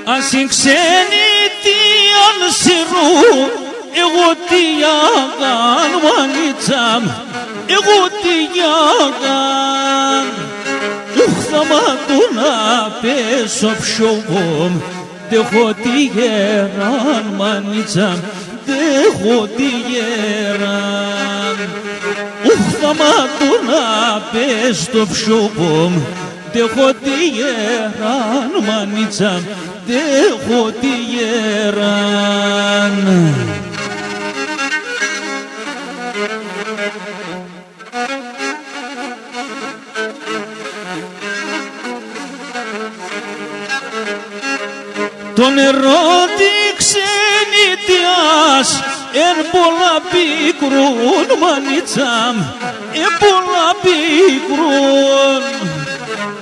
Ας οι ξένοι τι αν σειρούν, εγώ τι γιαγάν μανίτσαμ, εγώ τι γιαγάν. Ουχ θα μάτω να πέσω ψωβόμ, δέχω τι γεράν μανίτσαμ, δέχω τι γεράν. Ουχ θα μάτω να πέσω ψωβόμ, δέχω τι γεράν μανίτσαμ, δέχω τι γεράν. Το νερό τη ξενιτιάς εν πολλά πικρούν μανίτσαμ, εν πολλά πικρούν.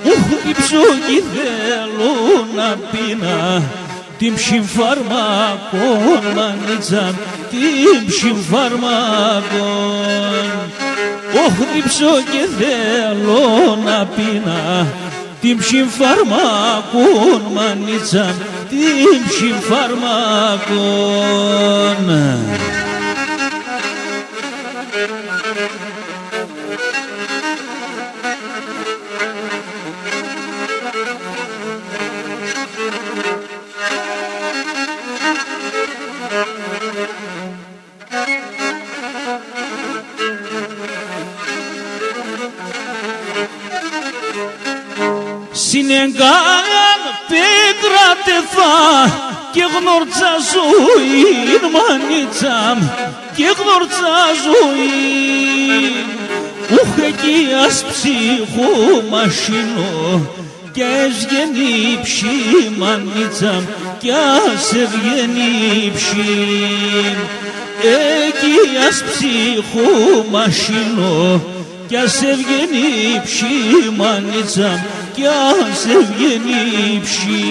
Ουχ την ψωγή θέλω να πίνα, την ψυμφαρμακόν μανίτσαμ, την ψυμφαρμακόν. Ουχ την ψωγή θέλω να πίνα, την ψυμφαρμακόν μανίτσαμ, την ψυμφαρμακόν. Συνεγκάν πέτρα τεφά και γνωρτσα ζωήν μανίτσαμ, και γνωρτσα ζωήν. Ουχ εκεί ας ψυχού μασίνο κι ας βγαίνει ψή μανίτσαμ, κι ας βγαίνει ψή. Εκεί ας ψυχού μασίνο κι ας βγαίνει ψή μανίτσαμ, κι ας βγαίνει ψή.